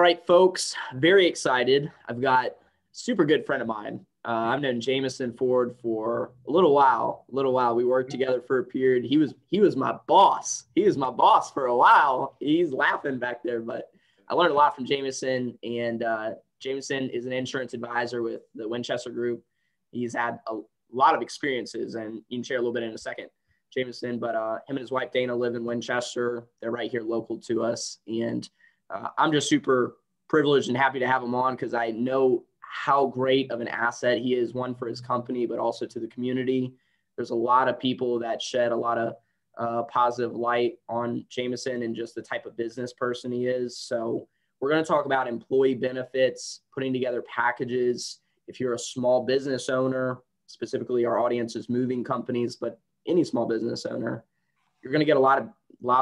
right, folks, very excited. I've got a super good friend of mine. I've known Jamison Ford for a little while. We worked together for a period. He was my boss. He was my boss for a while. He's laughing back there, but I learned a lot from Jamison, and Jamison is an insurance advisor with the Winchester Group. He's had a lot of experiences, and you can share a little bit in a second, Jamison, but him and his wife, Dana, live in Winchester. They're right here local to us, and I'm just super privileged and happy to have him on because I know how great of an asset he is, one for his company, but also to the community. There's a lot of people that shed a lot of positive light on Jamison and just the type of business person he is. So we're going to talk about employee benefits, putting together packages. If you're a small business owner, specifically our audience is moving companies, but any small business owner, you're going to get a lot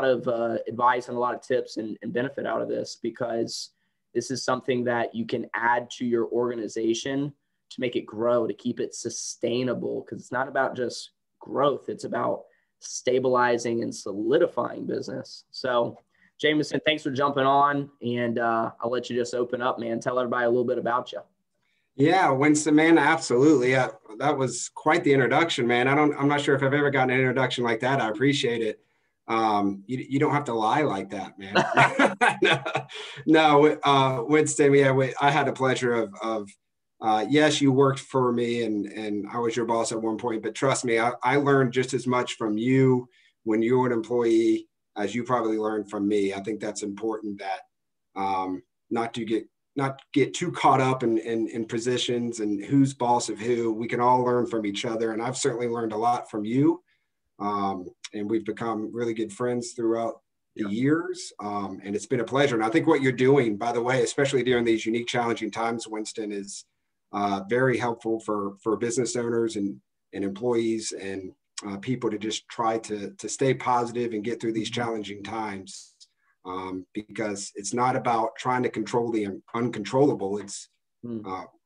of advice and a lot of tips and benefit out of this, because this is something that you can add to your organization to make it grow, to keep it sustainable, because it's not about just growth. It's about stabilizing and solidifying business. So Jamison, thanks for jumping on, and I'll let you just open up, man. Tell everybody a little bit about you. Yeah, Winston, man, absolutely. That was quite the introduction, man. I'm not sure if I've ever gotten an introduction like that. I appreciate it. You don't have to lie like that, man. No, Winston, I had the pleasure of yes, you worked for me and I was your boss at one point, but trust me, I learned just as much from you when you were an employee as you probably learned from me. I think that's important, that not get too caught up in positions and who's boss of who. We can all learn from each other. And I've certainly learned a lot from you. And we've become really good friends throughout the years. And it's been a pleasure. And I think what you're doing, by the way, especially during these unique, challenging times, Winston, is very helpful for business owners and employees and people to just try to stay positive and get through these challenging times. Because it's not about trying to control the uncontrollable. It's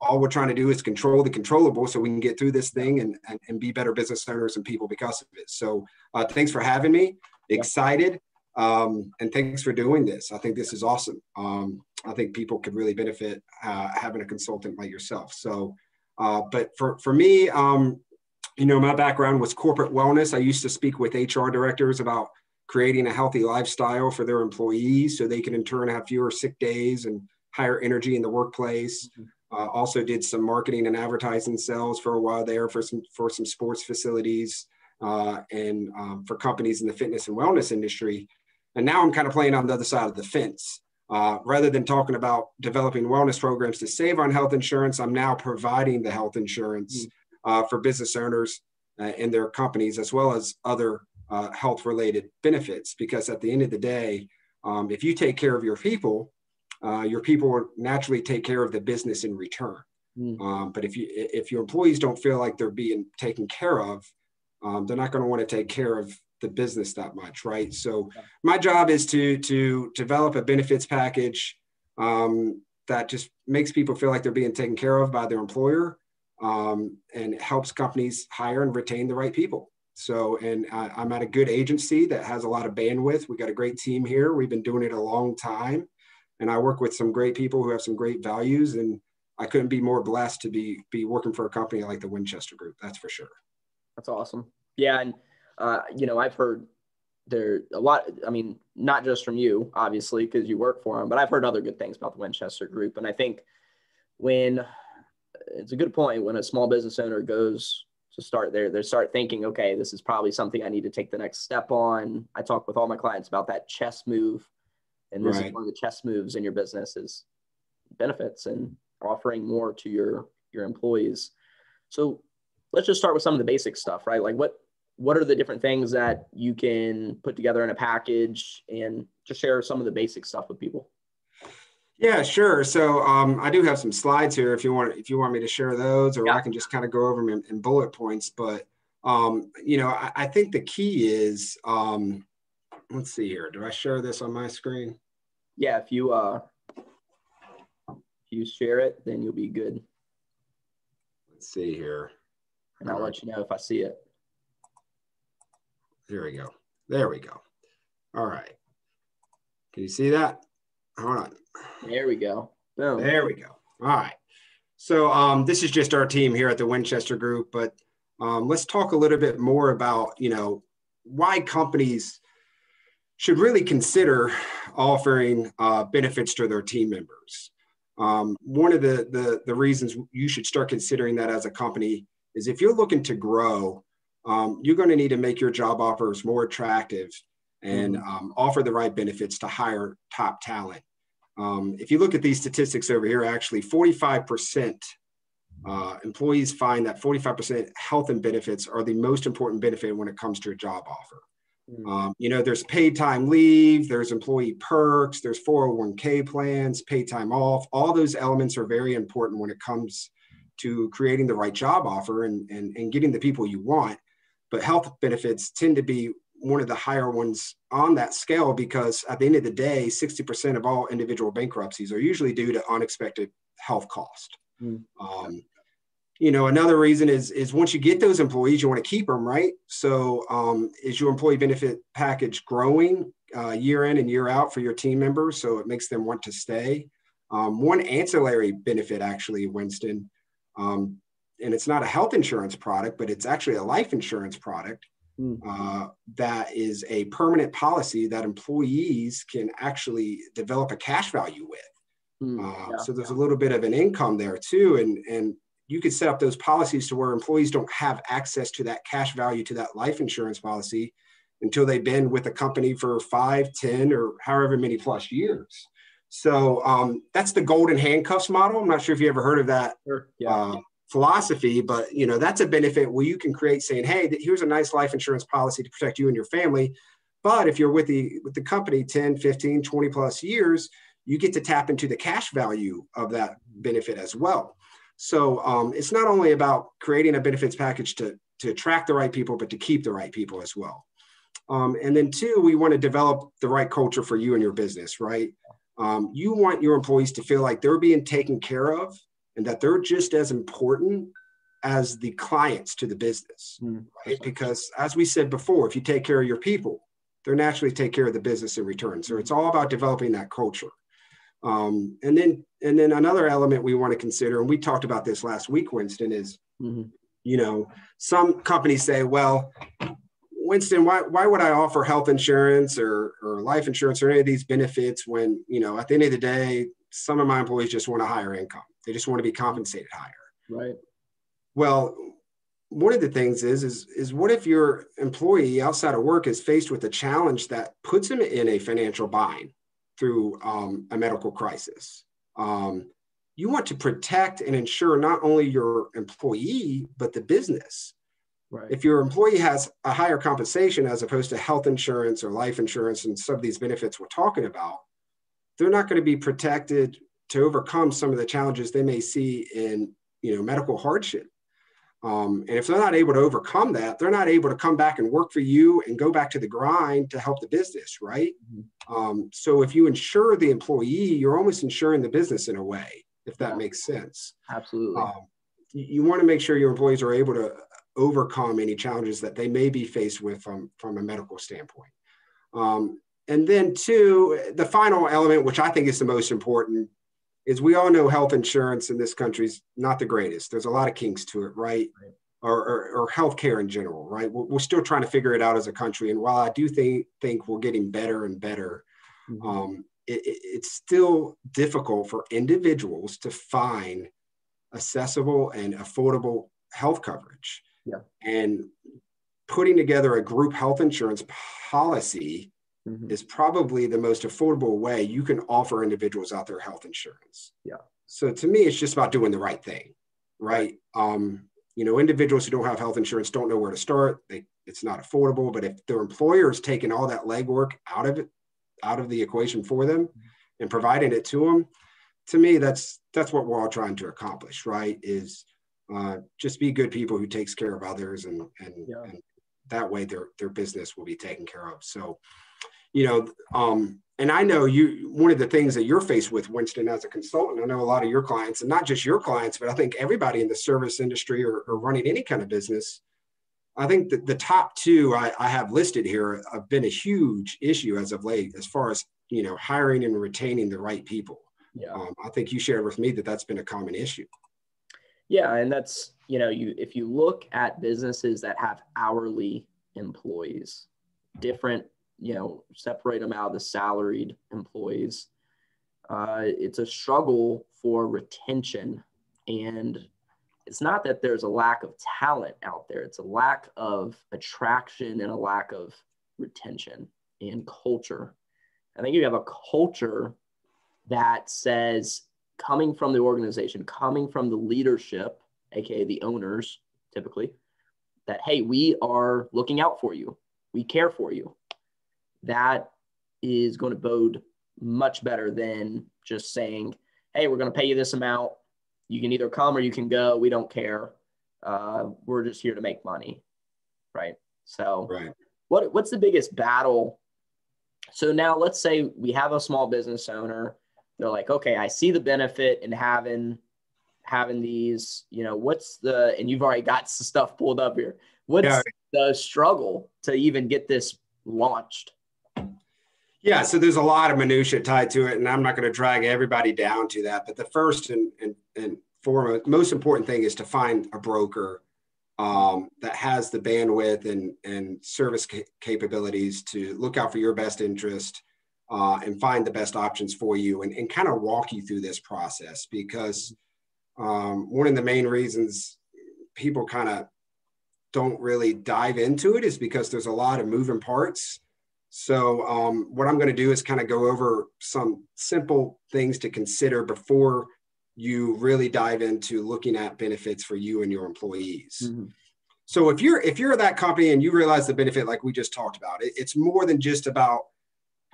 all we're trying to do is control the controllable so we can get through this thing and be better business owners and people because of it. So thanks for having me. Excited. And thanks for doing this. I think this is awesome. I think people could really benefit having a consultant like yourself. So, but for me, my background was corporate wellness. I used to speak with HR directors about creating a healthy lifestyle for their employees so they can in turn have fewer sick days and higher energy in the workplace. Also did some marketing and advertising sales for a while there for some sports facilities and for companies in the fitness and wellness industry. And now I'm kind of playing on the other side of the fence. Rather than talking about developing wellness programs to save on health insurance, I'm now providing the health insurance for business owners and their companies, as well as other health-related benefits, because at the end of the day, if you take care of your people will naturally take care of the business in return. But if your employees don't feel like they're being taken care of, they're not going to want to take care of the business that much, right? So my job is to develop a benefits package that just makes people feel like they're being taken care of by their employer, and helps companies hire and retain the right people. So, and I'm at a good agency that has a lot of bandwidth. We got a great team here. We've been doing it a long time. And I work with some great people who have some great values. And I couldn't be more blessed to be working for a company like the Winchester Group. That's for sure. That's awesome. Yeah. And, I've heard there a lot, not just from you, obviously, because you work for them, but I've heard other good things about the Winchester Group. And I think it's a good point when a small business owner goes to start there, they start thinking, okay, this is probably something I need to take the next step on. I talk with all my clients about that chess move. And this is one of the chess moves in your business is benefits and offering more to your employees. So let's just start with some of the basic stuff, right? Like what are the different things that you can put together in a package, and just share some of the basic stuff with people? Yeah, sure. So I do have some slides here if you want me to share those, or I can just kind of go over them in bullet points. But I think the key is let's see here. Do I share this on my screen? Yeah, if you share it, then you'll be good. Let's see here. And I'll let you know if I see it. There we go. There we go. All right. Can you see that? Hold on. There we go. Boom. There we go. All right. So this is just our team here at the Winchester Group, but let's talk a little bit more about, why companies should really consider offering benefits to their team members. One of the reasons you should start considering that as a company is if you're looking to grow, you're going to need to make your job offers more attractive and offer the right benefits to hire top talent. If you look at these statistics over here, actually 45% employees find that 45% health and benefits are the most important benefit when it comes to a job offer. There's paid time leave, there's employee perks, there's 401k plans, paid time off. All those elements are very important when it comes to creating the right job offer and getting the people you want. But health benefits tend to be one of the higher ones on that scale because at the end of the day, 60% of all individual bankruptcies are usually due to unexpected health cost. Another reason is once you get those employees, you want to keep them, right? So is your employee benefit package growing year in and year out for your team members? So it makes them want to stay. One ancillary benefit actually, Winston, and it's not a health insurance product, but it's actually a life insurance product that is a permanent policy that employees can actually develop a cash value with. So there's a little bit of an income there too. And you could set up those policies to where employees don't have access to that cash value to that life insurance policy until they've been with a company for 5, 10, or however many plus years. So that's the golden handcuffs model. I'm not sure if you ever heard of that philosophy, but that's a benefit where you can create saying, hey, here's a nice life insurance policy to protect you and your family. But if you're with the company 10, 15, 20 plus years, you get to tap into the cash value of that benefit as well. So it's not only about creating a benefits package to attract the right people, but to keep the right people as well. And then 2, we want to develop the right culture for you and your business, right? You want your employees to feel like they're being taken care of and that they're just as important as the clients to the business, right? Because as we said before, if you take care of your people, they're naturally take care of the business in return. So it's all about developing that culture. And then another element we want to consider, and we talked about this last week, Winston, is, some companies say, well, Winston, why would I offer health insurance or life insurance or any of these benefits when, at the end of the day, some of my employees just want a higher income. They just want to be compensated higher. Right. Well, one of the things is what if your employee outside of work is faced with a challenge that puts him in a financial bind through a medical crisis? You want to protect and ensure not only your employee, but the business. Right. If your employee has a higher compensation as opposed to health insurance or life insurance and some of these benefits we're talking about, they're not going to be protected to overcome some of the challenges they may see in medical hardship. And if they're not able to overcome that, they're not able to come back and work for you and go back to the grind to help the business, right? So if you insure the employee, you're almost insuring the business in a way, if that makes sense. Absolutely. You want to make sure your employees are able to overcome any challenges that they may be faced with from a medical standpoint. And then 2, the final element, which I think is the most important, is we all know health insurance in this country is not the greatest. There's a lot of kinks to it, right? Or healthcare in general, right? We're still trying to figure it out as a country. And while I do think we're getting better and better, it's still difficult for individuals to find accessible and affordable health coverage. And putting together a group health insurance policy is probably the most affordable way you can offer individuals out there health insurance. So to me, it's just about doing the right thing, right? Individuals who don't have health insurance don't know where to start. It's not affordable, but if their employer is taking all that legwork out of the equation for them and providing it to them, to me, that's what we're all trying to accomplish, right? Is just be good people who takes care of others, and that way their business will be taken care of. So, and I know one of the things that you're faced with, Winston, as a consultant, I know a lot of your clients, and not just your clients, but I think everybody in the service industry or running any kind of business, I think that the top 2 I have listed here have been a huge issue as of late, as far as hiring and retaining the right people. Yeah. I think you shared with me that that's been a common issue. Yeah. And that's, if you look at businesses that have hourly employees, different, separate them out of the salaried employees, it's a struggle for retention. And it's not that there's a lack of talent out there. It's a lack of attraction and a lack of retention and culture. I think you have a culture that says, coming from the organization, coming from the leadership, aka the owners, typically, that, hey, we are looking out for you. We care for you. That is going to bode much better than just saying, hey, we're going to pay you this amount. You can either come or you can go. We don't care. We're just here to make money. Right. So right. What's the biggest battle? So now let's say we have a small business owner. They're like, okay, I see the benefit in having these, and you've already got some stuff pulled up here. What's the struggle to even get this launched? Yeah, so there's a lot of minutia tied to it, and I'm not going to drag everybody down to that. But the first and foremost, most important thing is to find a broker that has the bandwidth and service capabilities to look out for your best interest and find the best options for you and kind of walk you through this process. Because one of the main reasons people kind of don't really dive into it is because there's a lot of moving parts. So what I'm going to do is kind of go over some simple things to consider before you really dive into looking at benefits for you and your employees. Mm-hmm. So if you're that company and you realize the benefit, like we just talked about, it's more than just about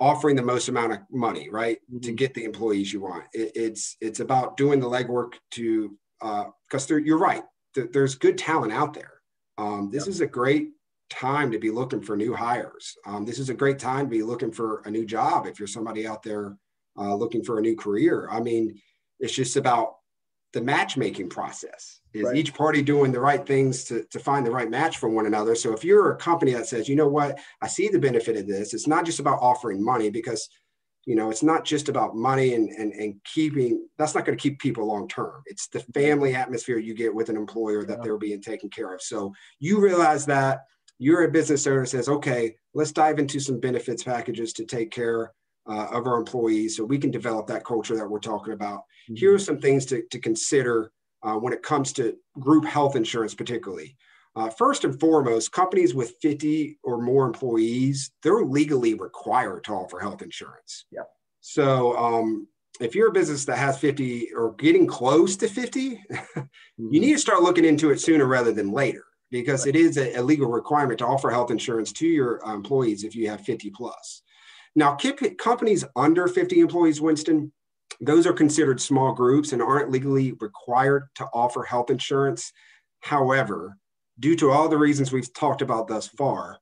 offering the most amount of money, right? Mm-hmm. To get the employees you want. It's about doing the legwork to, because you're right. There's good talent out there. This is a great time to be looking for new hires. This is a great time to be looking for a new job. If you're somebody out there looking for a new career, I mean, it's just about the matchmaking process. Is right. Each party doing the right things to find the right match for one another. So if you're a company that says, you know what, I see the benefit of this. It's not just about offering money, because it's not just about money and keeping, that's not going to keep people long-term. It's the family atmosphere you get with an employer that they're being taken care of. So you realize that you're a business owner that says, okay, let's dive into some benefits packages to take care of our employees so we can develop that culture that we're talking about. Mm-hmm. Here are some things to consider when it comes to group health insurance, particularly. First and foremost, companies with 50 or more employees, they're legally required to offer health insurance. Yeah. So if you're a business that has 50 or getting close to 50, mm-hmm. you need to start looking into it sooner rather than later, because right. It is a legal requirement to offer health insurance to your employees if you have 50 plus. Now, companies under 50 employees, Winston, those are considered small groups and aren't legally required to offer health insurance. However, due to all the reasons we've talked about thus far,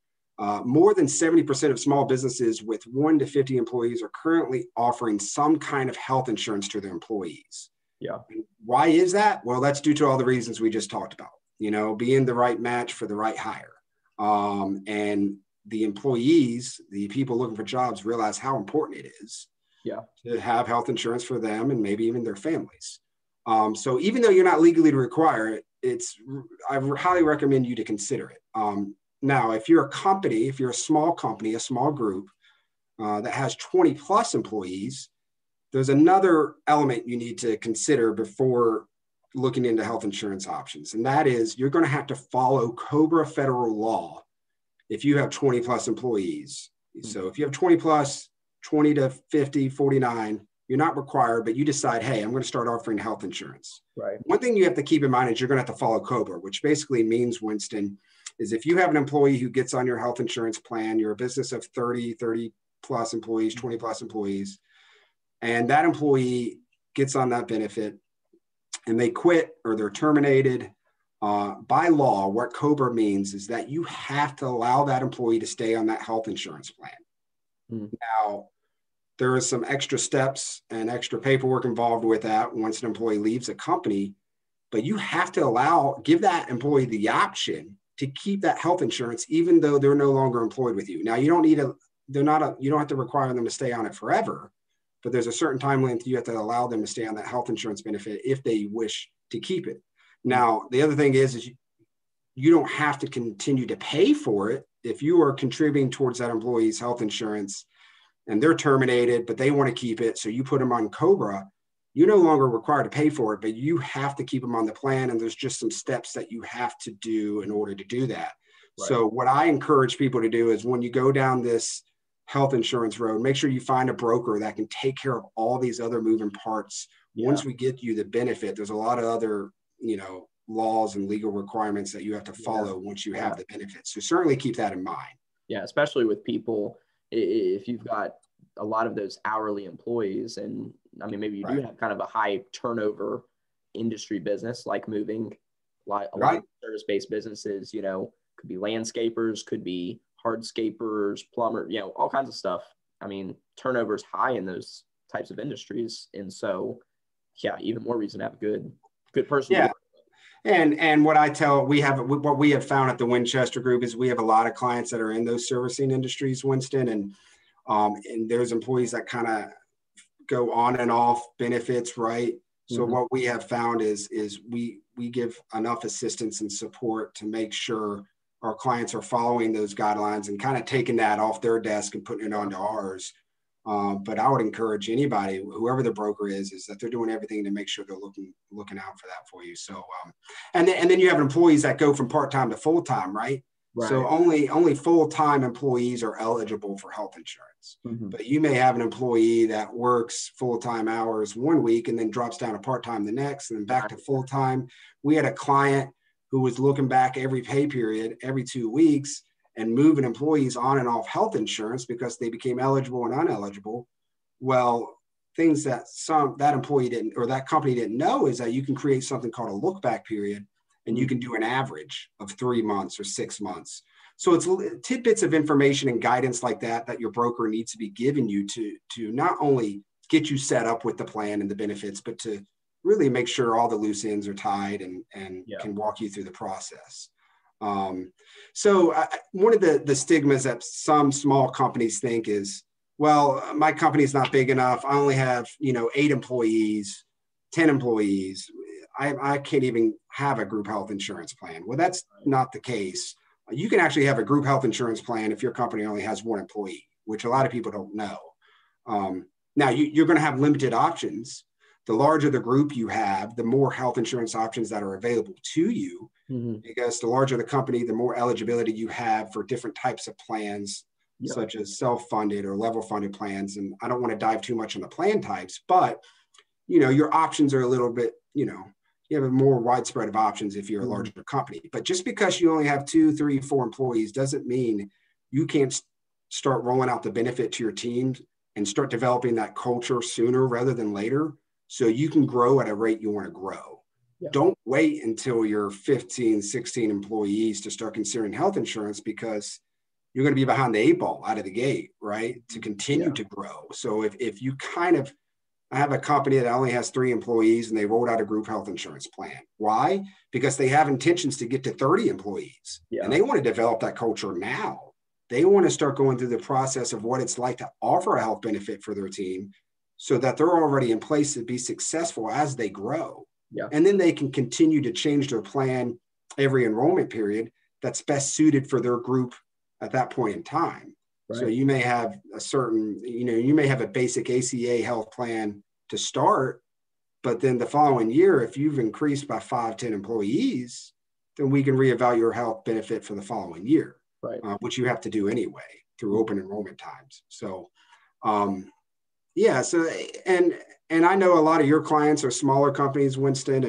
more than 70% of small businesses with 1 to 50 employees are currently offering some kind of health insurance to their employees. Yeah. Why is that? Well, that's due to all the reasons we just talked about, being the right match for the right hire. And the employees, the people looking for jobs, realize how important it is to have health insurance for them and maybe even their families. So even though you're not legally required, I highly recommend you to consider it. Now, if you're a company, if you're a small company, a small group that has 20 plus employees, there's another element you need to consider before looking into health insurance options. And that is, you're going to have to follow COBRA federal law if you have 20 plus employees. Mm-hmm. So if you have 20 plus, 20 to 50, 49, you're not required, but you decide, hey, I'm going to start offering health insurance. Right. One thing you have to keep in mind is you're going to have to follow COBRA, which basically means, Winston, is if you have an employee who gets on your health insurance plan, you're a business of 30 plus employees, 20 plus employees, and that employee gets on that benefit and they quit or they're terminated, by law, what COBRA means is that you have to allow that employee to stay on that health insurance plan. Mm-hmm. Now, there are some extra steps and extra paperwork involved with that once an employee leaves a company, but you have to give that employee the option to keep that health insurance, even though they're no longer employed with you. Now, you don't need to you don't have to require them to stay on it forever, but there's a certain time length you have to allow them to stay on that health insurance benefit if they wish to keep it. Now, the other thing is you don't have to continue to pay for it. If you are contributing towards that employee's health insurance and they're terminated, but they want to keep it, so you put them on COBRA, you're no longer required to pay for it, but you have to keep them on the plan. And there's just some steps that you have to do in order to do that. Right. So what I encourage people to do is when you go down this health insurance road, make sure you find a broker that can take care of all these other moving parts. Yeah. Once we get you the benefit, there's a lot of other, laws and legal requirements that you have to follow once you have the benefits. So certainly keep that in mind. Yeah, especially with people, if you've got a lot of those hourly employees, and I mean, maybe you do have kind of a high turnover industry business like moving, a lot of service-based businesses, could be landscapers, could be hardscapers, plumber, all kinds of stuff. I mean, turnover is high in those types of industries. And so, even more reason to have a good person. Yeah. And what what we have found at the Winchester Group is we have a lot of clients that are in those servicing industries, Winston, and there's employees that kind of go on and off benefits, right? So mm-hmm. What we have found is we give enough assistance and support to make sure our clients are following those guidelines and kind of taking that off their desk and putting it onto ours. But I would encourage anybody, whoever the broker is that they're doing everything to make sure they're looking out for that for you. So, and then you have employees that go from part-time to full-time, right? So only full-time employees are eligible for health insurance. Mm-hmm. But you may have an employee that works full-time hours one week and then drops down to part-time the next and then back to full-time. We had a client who was looking back every pay period, every 2 weeks, and moving employees on and off health insurance because they became eligible and uneligible. Well, things that that employee didn't, or that company didn't know, is that you can create something called a look back period, and you can do an average of 3 months or 6 months. So it's tidbits of information and guidance like that your broker needs to be giving you to not only get you set up with the plan and the benefits, but to really make sure all the loose ends are tied and can walk you through the process. So one of the stigmas that some small companies think is, well, my company is not big enough. I only have, 8 employees, 10 employees. I can't even have a group health insurance plan. Well, that's not the case. You can actually have a group health insurance plan if your company only has 1 employee, which a lot of people don't know. Now you're going to have limited options. The larger the group you have, the more health insurance options that are available to you. Mm-hmm. Because the larger the company, the more eligibility you have for different types of plans, such as self-funded or level-funded plans. And I don't want to dive too much on the plan types, but your options are a little bit, you have a more widespread of options if you're a larger company. But just because you only have 2, 3, 4 employees doesn't mean you can't start rolling out the benefit to your teams and start developing that culture sooner rather than later, so you can grow at a rate you want to grow. Yeah. Don't wait until you're 15, 16 employees to start considering health insurance, because you're going to be behind the 8 ball out of the gate, right? To continue to grow. So if you I have a company that only has 3 employees and they rolled out a group health insurance plan. Why? Because they have intentions to get to 30 employees and they want to develop that culture now. They want to start going through the process of what it's like to offer a health benefit for their team so that they're already in place to be successful as they grow. Yeah. And then they can continue to change their plan every enrollment period that's best suited for their group at that point in time. Right. So you may have you may have a basic ACA health plan to start, but then the following year, if you've increased by 5, 10 employees, then we can reevaluate your health benefit for the following year, right? Which you have to do anyway through open enrollment times. So, so, and I know a lot of your clients are smaller companies, Winston,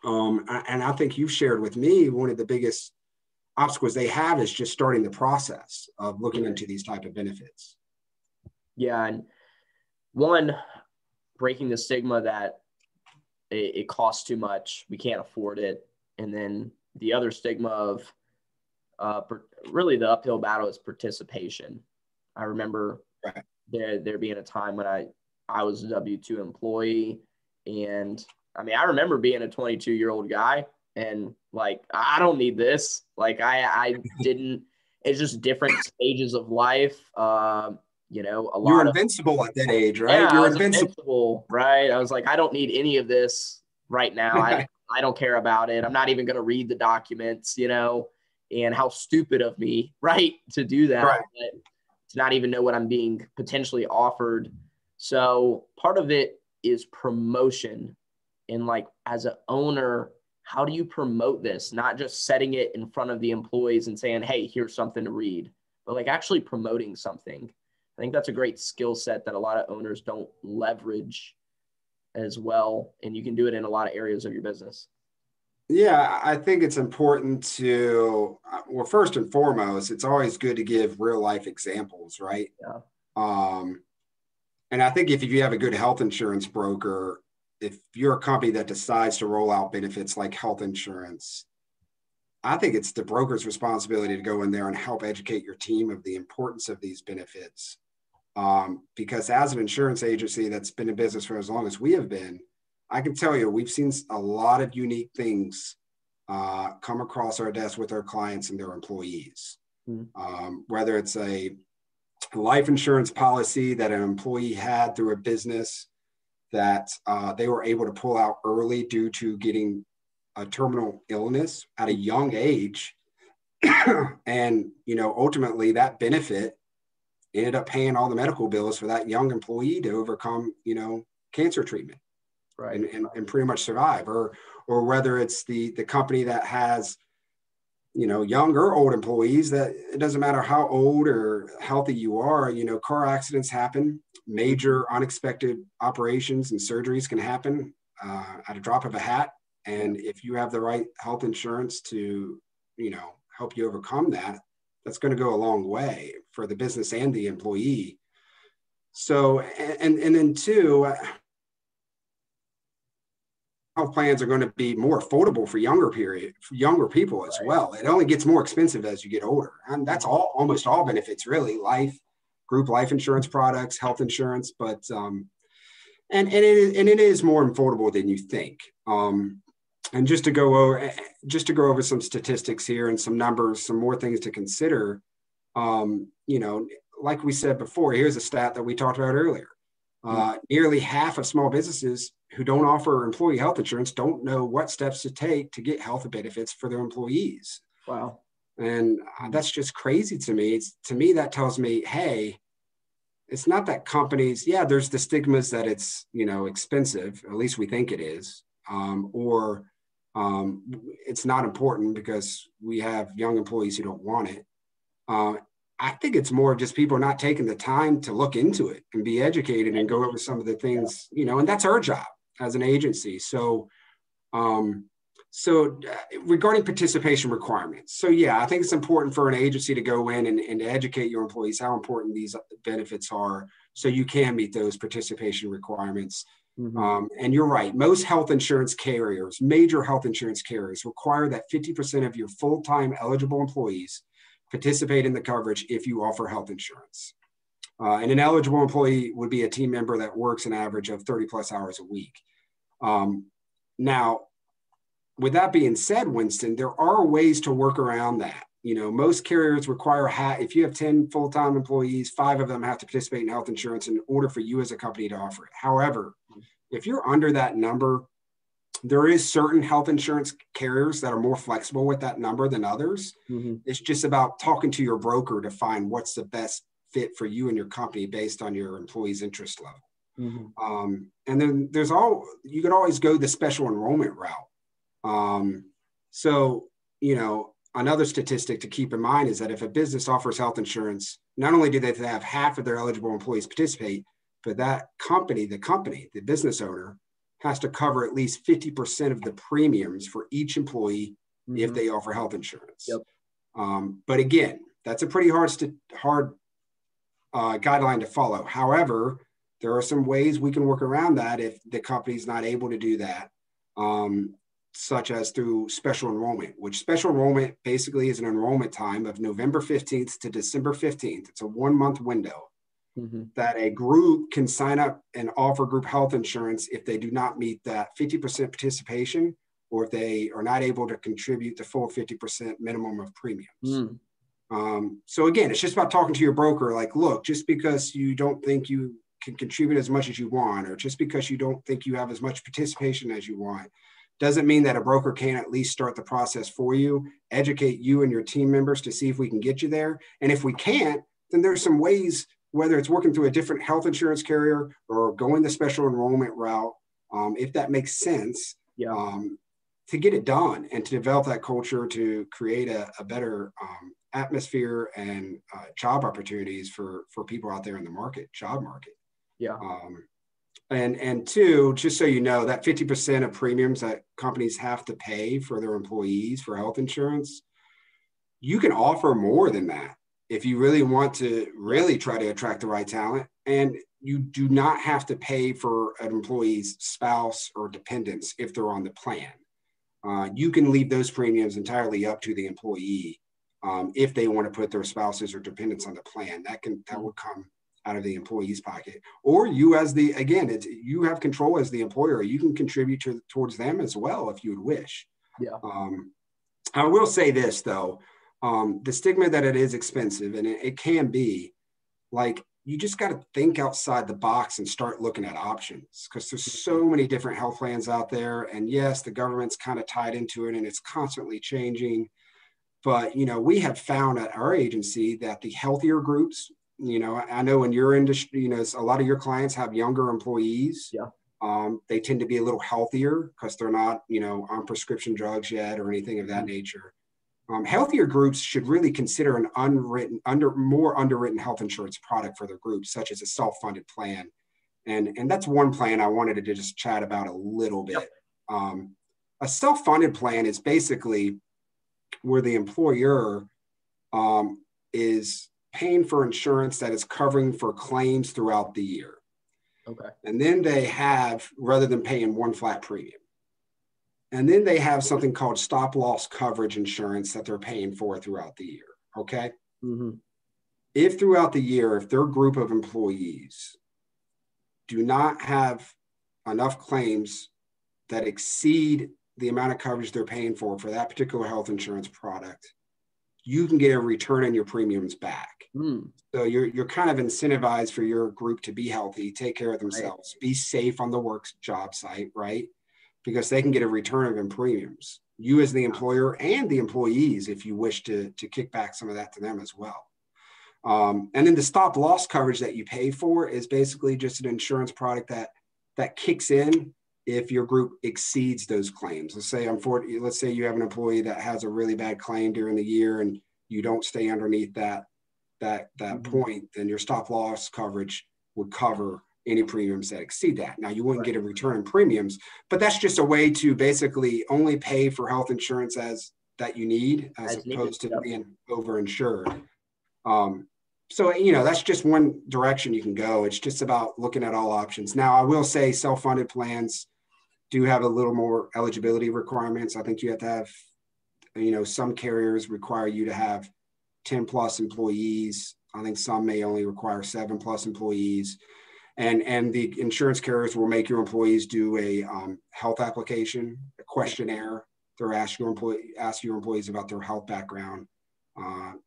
and I think you've shared with me one of the biggest obstacles they have is just starting the process of looking into these type of benefits. Yeah. And one, breaking the stigma that it costs too much, we can't afford it. And then the other stigma of really the uphill battle is participation. I remember there being a time when I was a W-2 employee, and I mean, I remember being a 22-year-old guy and like, I don't need this. Like I didn't, it's just different stages of life. A You're lot of, invincible at that age, right? yeah, I You're was invincible. invincible, right? I was like, I don't need any of this right now. I don't care about it. I'm not even going to read the documents, and how stupid of me, right, to do that, Right. but to not even know what I'm being potentially offered. So part of it is promotion. And like, as an owner, how do you promote this? Not just setting it in front of the employees and saying, hey, here's something to read, but like actually promoting something. I think that's a great skill set that a lot of owners don't leverage as well. And you can do it in a lot of areas of your business. Yeah, I think it's important to, well, first and foremost, it's always good to give real life examples, right? Yeah. Um, and I think if you have a good health insurance broker, if you're a company that decides to roll out benefits like health insurance, I think it's the broker's responsibility to go in there and help educate your team of the importance of these benefits. Because as an insurance agency that's been in business for as long as we have been, I can tell you, we've seen a lot of unique things come across our desk with our clients and their employees. Whether it's a life insurance policy that an employee had through a business that they were able to pull out early due to getting a terminal illness at a young age. And, ultimately that benefit ended up paying all the medical bills for that young employee to overcome, cancer treatment. Right. And pretty much survive, or whether it's the company that has, young or old employees, that it doesn't matter how old or healthy you are, car accidents happen, major unexpected operations and surgeries can happen at a drop of a hat. And if you have the right health insurance to, help you overcome that, that's going to go a long way for the business and the employee. So, and then two, health plans are going to be more affordable for younger people as well. It only gets more expensive as you get older. And that's almost all benefits, really: group life insurance products, health insurance, but, and it is more affordable than you think. And just to go over some statistics here and some numbers, some more things to consider. Like we said before, here's a stat that we talked about earlier. Nearly half of small businesses who don't offer employee health insurance don't know what steps to take to get health benefits for their employees. Wow. And that's just crazy to me. To me, that tells me, hey, it's not that companies, there's the stigmas that it's, expensive, at least we think it is, or it's not important because we have young employees who don't want it. I think it's more just people not taking the time to look into it and be educated and go over some of the things, and that's our job as an agency. So, regarding participation requirements. So I think it's important for an agency to go in and to educate your employees how important these benefits are, so you can meet those participation requirements. And you're right. Most health insurance carriers, major health insurance carriers, require that 50% of your full-time eligible employees participate in the coverage if you offer health insurance. And an eligible employee would be a team member that works an average of 30 plus hours a week. Now, with that being said, Winston, there are ways to work around that. Most carriers require, if you have 10 full-time employees, 5 of them have to participate in health insurance in order for you as a company to offer it. However, if you're under that number, there is certain health insurance carriers that are more flexible with that number than others. It's just about talking to your broker to find what's the best fit for you and your company based on your employees' interest level. And then you could always go the special enrollment route. Another statistic to keep in mind is that if a business offers health insurance, not only do they have half of their eligible employees participate, but that company, the business owner, has to cover at least 50% of the premiums for each employee if they offer health insurance. But again, that's a pretty hard guideline to follow. However, there are some ways we can work around that if the company's not able to do that, such as through special enrollment, which special enrollment basically is an enrollment time of November 15th to December 15th. It's a 1-month window that a group can sign up and offer group health insurance if they do not meet that 50% participation, or if they are not able to contribute the full 50% minimum of premiums. So again, it's just about talking to your broker. Like, look, just because you don't think you can contribute as much as you want, or just because you don't think you have as much participation as you want, doesn't mean that a broker can't at least start the process for you, educate you and your team members to see if we can get you there. And if we can't, then there's some ways, whether it's working through a different health insurance carrier or going the special enrollment route, if that makes sense, to get it done and to develop that culture to create a better atmosphere and job opportunities for people out there in the job market. Yeah. And two, just so you know, that 50% of premiums that companies have to pay for their employees for health insurance, you can offer more than that if you really want to really try to attract the right talent. And you do not have to pay for an employee's spouse or dependents if they're on the plan. You can leave those premiums entirely up to the employee if they want to put their spouses or dependents on the plan. That would come out of the employee's pocket, or you you have control as the employer. You can contribute towards them as well if you would wish. Yeah. I will say this though, the stigma that it is expensive, and it can be, like, you just got to think outside the box and start looking at options, because there's so many different health plans out there. And yes, the government's kind of tied into it and it's constantly changing. But, we have found at our agency that the healthier groups, I know in your industry, a lot of your clients have younger employees. Yeah. They tend to be a little healthier because they're not, on prescription drugs yet or anything of that nature. Healthier groups should really consider an more underwritten health insurance product for their groups, such as a self-funded plan. And that's one plan I wanted to just chat about a little bit. Yep. A self-funded plan is basically where the employer is paying for insurance that is covering for claims throughout the year. Okay. And then they have, rather than paying one flat premium, and then they have something called stop loss coverage insurance that they're paying for throughout the year. Okay. Mm-hmm. If throughout the year, if their group of employees do not have enough claims that exceed the amount of coverage they're paying for that particular health insurance product, you can get a return on your premiums back. So you're kind of incentivized for your group to be healthy, take care of themselves, be safe on the job site, right? Because they can get a return of premiums. You as the employer and the employees, if you wish to kick back some of that to them as well. And then the stop loss coverage that you pay for is basically just an insurance product that kicks in if your group exceeds those claims. Let's say you have an employee that has a really bad claim during the year and you don't stay underneath that point, then your stop loss coverage would cover any premiums that exceed that. Now, you wouldn't get a return in premiums, but that's just a way to basically only pay for health insurance that you need, as opposed to being overinsured. So, that's just one direction you can go. It's just about looking at all options. Now, I will say self-funded plans do have a little more eligibility requirements. I think you have to have, some carriers require you to have 10 plus employees. I think some may only require 7 plus employees. And the insurance carriers will make your employees do a health application, a questionnaire. They'll ask your employees about their health background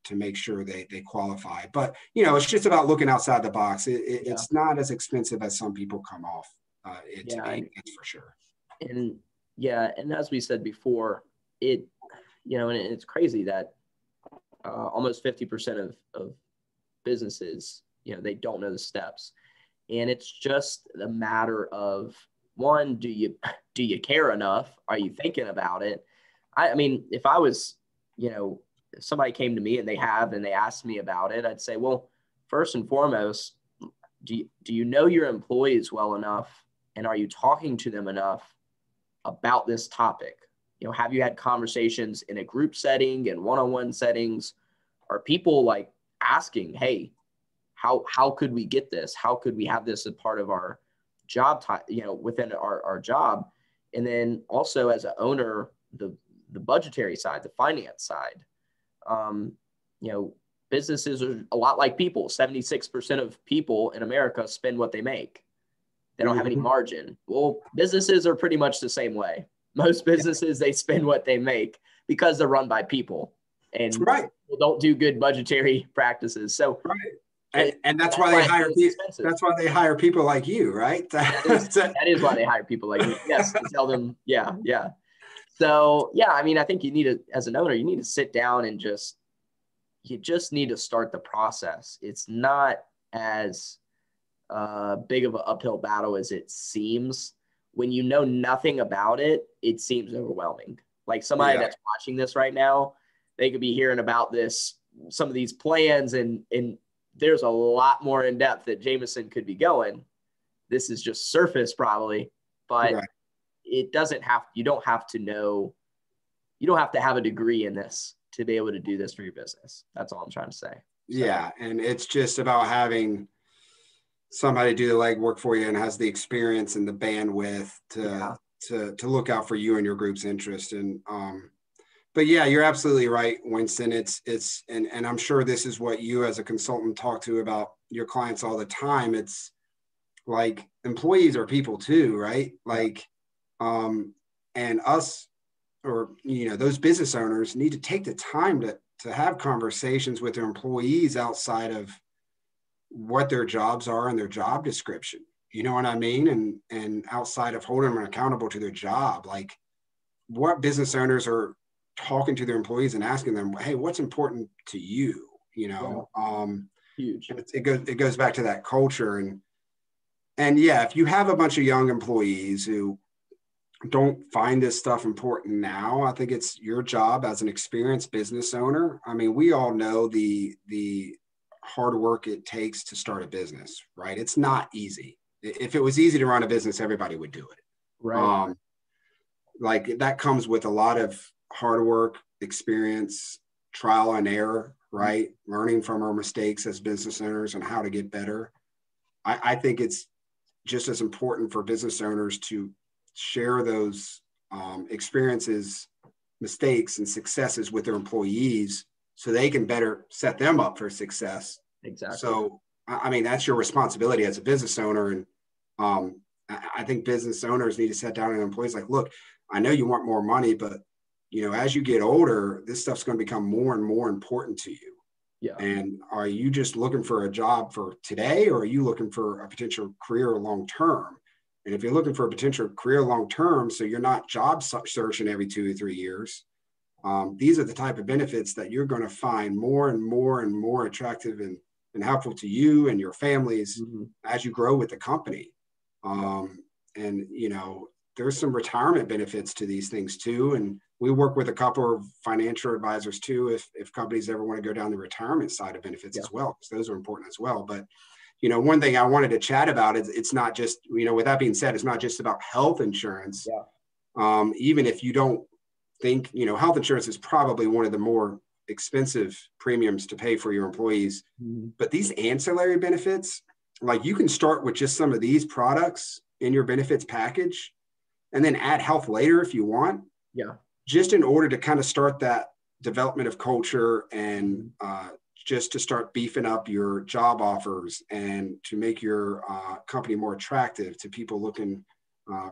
to make sure they qualify. But, it's just about looking outside the box. It's not as expensive as some people come off it to be, that's for sure. And as we said before, and it's crazy that almost 50% of businesses, they don't know the steps. And it's just a matter of, one, do you care enough? Are you thinking about it? I mean, if I was, if somebody came to me and they asked me about it, I'd say, well, first and foremost, do you know your employees well enough? And are you talking to them enough about this topic? Have you had conversations in a group setting and one-on-one settings? Are people like asking, hey, how could we get this? How could we have this as part of our job, within our job? And then also as an owner, the budgetary side, the finance side, businesses are a lot like people. 76% of people in America spend what they make. They don't have any margin. Well, businesses are pretty much the same way. Most businesses, they spend what they make because they're run by people. and Right. people don't do good budgetary practices. So right. And that's why they hire people. That's why they hire people like you, right? That is why they hire people like me. Yes, to tell them, yeah. So yeah, I mean, I think you need to, as an owner, you need to sit down and you just need to start the process. It's not as big of an uphill battle as it seems. When you know nothing about it, it seems overwhelming. Like somebody that's watching this right now, they could be hearing about some of these plans, and there's a lot more in depth that Jamison could be going. This is just surface probably, but it doesn't have, you don't have to have a degree in this to be able to do this for your business. That's all I'm trying to say. So. Yeah. And it's just about having somebody do the legwork for you and has the experience and the bandwidth to look out for you and your group's interest. And, but yeah, you're absolutely right, Winston. And I'm sure this is what you as a consultant talk to about your clients all the time. It's like employees are people too, right? Like, and us, or, those business owners need to take the time to have conversations with their employees outside of what their jobs are and their job description. You know what I mean? And outside of holding them accountable to their job, like what business owners are talking to their employees and asking them, hey, what's important to you? Huge. It goes back to that culture. And yeah, if you have a bunch of young employees who don't find this stuff important now, I think it's your job as an experienced business owner. I mean, we all know the hard work it takes to start a business, right? It's not easy. If it was easy to run a business, everybody would do it. Right. Like that comes with a lot of hard work, experience, trial and error, right? Learning from our mistakes as business owners and how to get better. I think it's just as important for business owners to share those experiences, mistakes, and successes with their employees so they can better set them up for success. Exactly. So, I mean, that's your responsibility as a business owner. And I think business owners need to sit down and employees like, look, I know you want more money, but, as you get older, this stuff's going to become more and more important to you. Yeah. And are you just looking for a job for today, or are you looking for a potential career long-term? And if you're looking for a potential career long-term, so you're not job searching every 2 or 3 years, these are the type of benefits that you're going to find more and more and more attractive and helpful to you and your families as you grow with the company. And, there's some retirement benefits to these things too. And we work with a couple of financial advisors too, if companies ever want to go down the retirement side of benefits as well, because those are important as well. But, one thing I wanted to chat about is it's not just, with that being said, it's not just about health insurance. Even if you don't think, health insurance is probably one of the more expensive premiums to pay for your employees. But these ancillary benefits, like you can start with just some of these products in your benefits package and then add health later if you want. Just in order to kind of start that development of culture and just to start beefing up your job offers and to make your company more attractive to people looking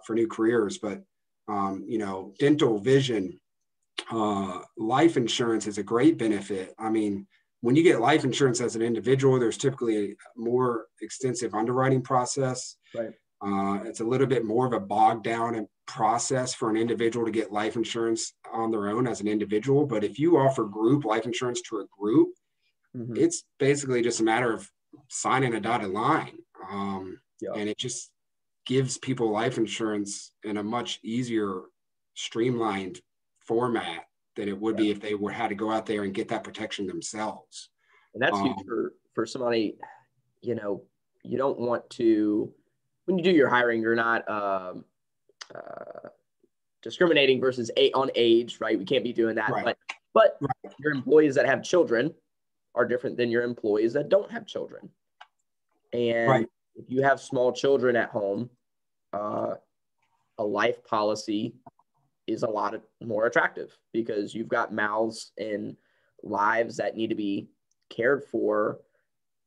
for new careers. But, dental, vision, life insurance is a great benefit. I mean, when you get life insurance as an individual, there's typically a more extensive underwriting process. It's a little bit more of a bogged down process for an individual to get life insurance on their own as an individual. But if you offer group life insurance to a group, it's basically just a matter of signing a dotted line. And it just gives people life insurance in a much easier, streamlined format than it would be if they had to go out there and get that protection themselves. And that's huge for somebody, you don't want to, when you do your hiring, you're not discriminating versus on age, right? We can't be doing that. But your employees that have children are different than your employees that don't have children. And if you have small children at home, a life policy is a lot more attractive because you've got mouths and lives that need to be cared for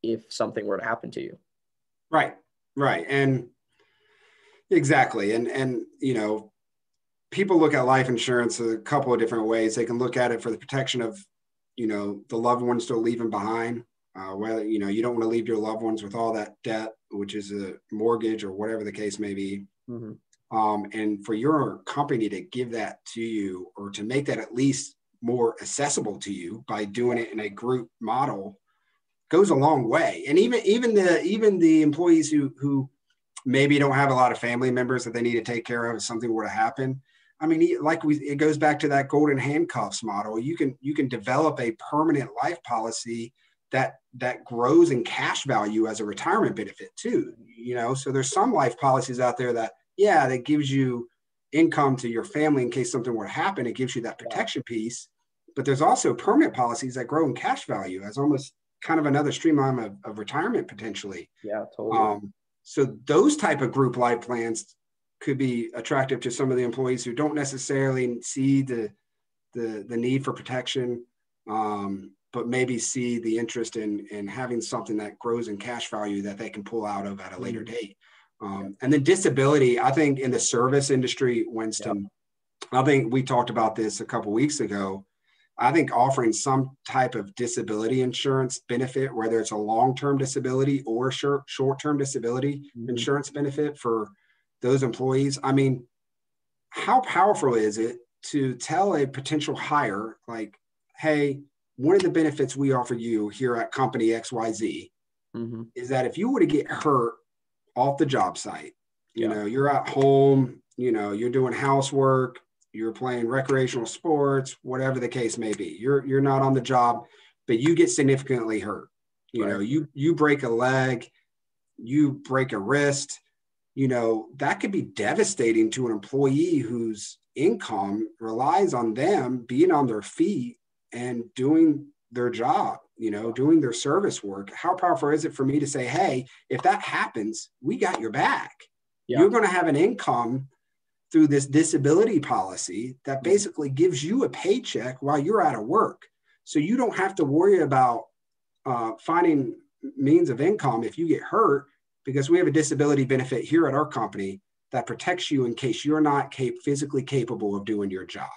if something were to happen to you. Right. And exactly. And people look at life insurance a couple of different ways. They can look at it for the protection of the loved ones they're leaving behind, whether, you don't want to leave your loved ones with all that debt, which is a mortgage or whatever the case may be. Mm-hmm. And for your company to give that to you, or to make that at least more accessible to you by doing it in a group model, goes a long way. And even the employees who maybe don't have a lot of family members that they need to take care of if something were to happen. I mean, it goes back to that golden handcuffs model. You can develop a permanent life policy that grows in cash value as a retirement benefit too. So there's some life policies out there that gives you income to your family in case something were to happen. It gives you that protection piece. But there's also permanent policies that grow in cash value as almost kind of another streamline of retirement potentially. Yeah, totally. So those type of group life plans could be attractive to some of the employees who don't necessarily see the need for protection, but maybe see the interest in having something that grows in cash value that they can pull out of at a later date. And then disability, I think in the service industry, Winston, I think we talked about this a couple of weeks ago. I think offering some type of disability insurance benefit, whether it's a long-term disability or short-term disability insurance benefit for those employees. I mean, how powerful is it to tell a potential hire, like, hey, one of the benefits we offer you here at company XYZ is that if you were to get hurt off the job site, you're at home, you're doing housework, you're playing recreational sports, whatever the case may be. You're not on the job, but you get significantly hurt. You break a leg, you break a wrist, that could be devastating to an employee whose income relies on them being on their feet and doing their job, doing their service work. How powerful is it for me to say, hey, if that happens, we got your back. You're going to have an income through this disability policy that basically gives you a paycheck while you're out of work. So you don't have to worry about finding means of income if you get hurt, because we have a disability benefit here at our company that protects you in case you're not physically capable of doing your job.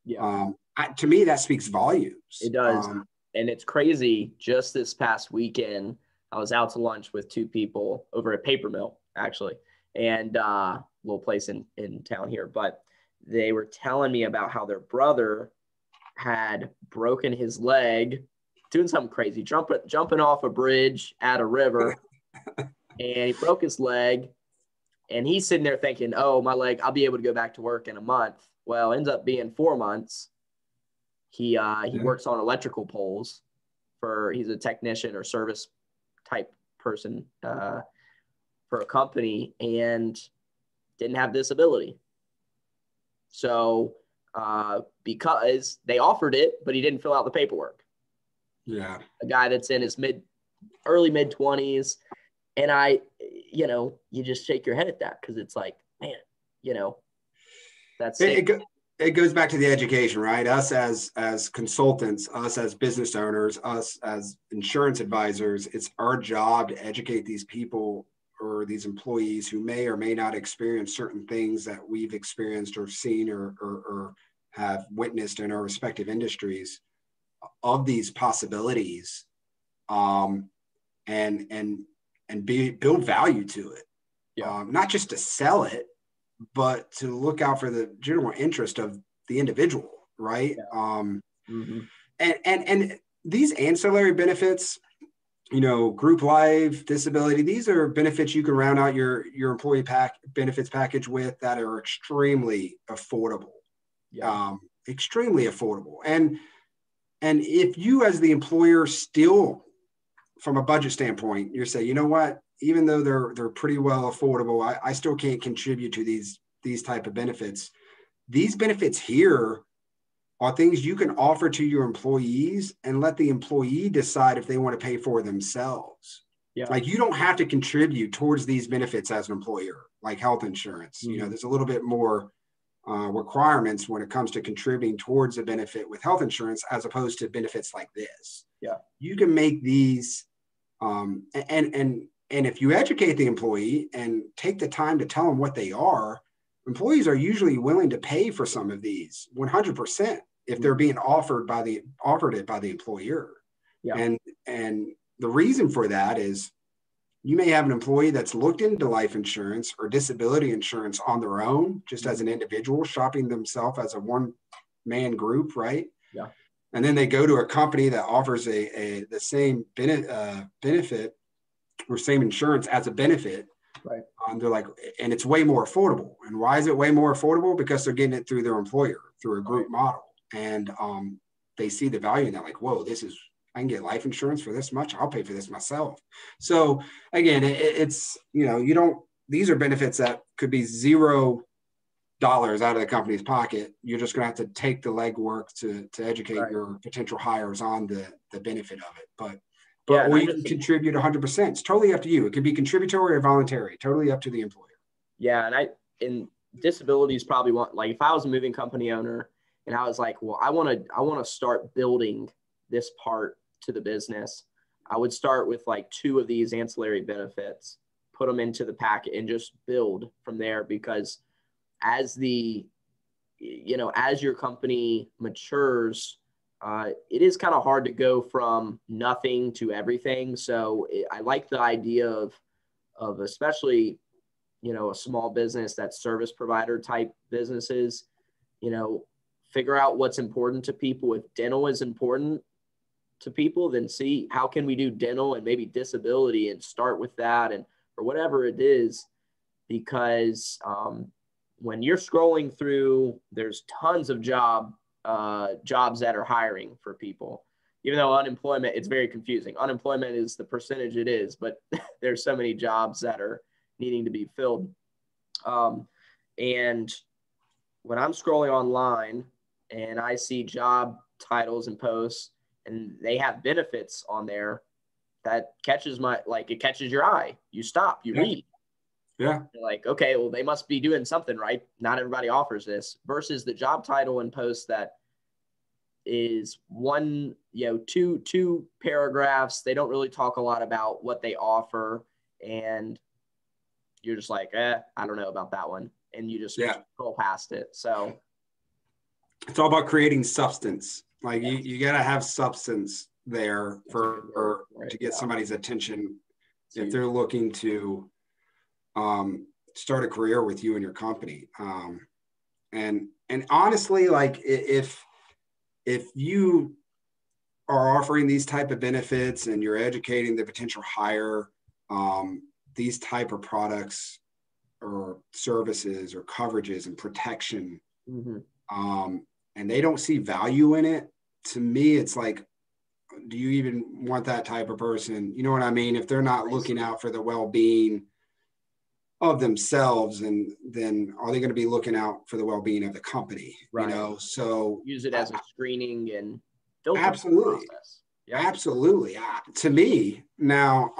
To me, that speaks volumes. It does. And it's crazy. Just this past weekend, I was out to lunch with two people over at Paper Mill, actually, and little place in town here. But they were telling me about how their brother had broken his leg doing something crazy, jumping off a bridge at a river, and he broke his leg. And he's sitting there thinking, oh, my leg, I'll be able to go back to work in a month. Well, ends up being 4 months. He works on electrical poles he's a technician or service type person for a company, and didn't have disability. So because they offered it, but he didn't fill out the paperwork. Yeah. A guy that's in his early mid 20s. And you just shake your head at that, because it's like, man, that's it goes back to the education, right? Us as consultants, us as business owners, us as insurance advisors, it's our job to educate these people or these employees who may or may not experience certain things that we've experienced or seen or have witnessed in our respective industries of these possibilities, and build value to it. Not just to sell it, but to look out for the general interest of the individual, right? And these ancillary benefits, group life, disability, these are benefits you can round out your employee benefits package with that are extremely affordable. Extremely affordable. And if you as the employer still, from a budget standpoint, you say, you know what, even though they're pretty well affordable, I still can't contribute to these type of benefits. These benefits here are things you can offer to your employees and let the employee decide if they want to pay for themselves. Like, you don't have to contribute towards these benefits as an employer, like health insurance. There's a little bit more requirements when it comes to contributing towards a benefit with health insurance, as opposed to benefits like this. You can make these, and if you educate the employee and take the time to tell them what they are, employees are usually willing to pay for some of these 100%. if they're being offered it by the employer. Yeah. And the reason for that is you may have an employee that's looked into life insurance or disability insurance on their own, just as an individual, shopping themselves as a one-man group, right? Yeah. And then they go to a company that offers the same benefit or same insurance as a benefit. Right. They're like, and it's way more affordable. And why is it way more affordable? Because they're getting it through their employer, through a group model. And they see the value in that, like, whoa, I can get life insurance for this much. I'll pay for this myself. So again, it's, these are benefits that could be $0 out of the company's pocket. You're just going to have to take the legwork to educate your potential hires on the benefit of it. But or you can contribute 100%. It's totally up to you. It can be contributory or voluntary, totally up to the employer. Yeah. And disability is probably one, like if I was a moving company owner and I was like, well, I want to start building this part to the business, I would start with like 2 of these ancillary benefits, put them into the packet and just build from there. Because as your company matures, it is kind of hard to go from nothing to everything. So I like the idea of especially, a small business, that service provider type businesses, figure out what's important to people. If dental is important to people, then see how can we do dental and maybe disability and start with that, and or whatever it is. Because when you're scrolling through, there's tons of jobs that are hiring for people. Even though unemployment, it's very confusing. Unemployment is the percentage it is, but there's so many jobs that are needing to be filled. And when I'm scrolling online and I see job titles and posts and they have benefits on there, that catches it catches your eye. You stop, you read. Yeah. You're like, okay, well, they must be doing something right. Not everybody offers this, versus the job title and post that is one, two paragraphs. They don't really talk a lot about what they offer. And you're just like, I don't know about that one. And you just scroll past it. So it's all about creating substance. Like you got to have substance there to get somebody's attention if they're looking to start a career with you and your company. And honestly, like if you are offering these type of benefits and you're educating the potential hire, these type of products or services or coverages and protection, and they don't see value in it, to me, it's like, do you even want that type of person? You know what I mean? If they're not looking out for the well-being of themselves, and then are they going to be looking out for the well-being of the company? Right. So use it as a screening and filter absolutely process. Yeah. Absolutely. To me now,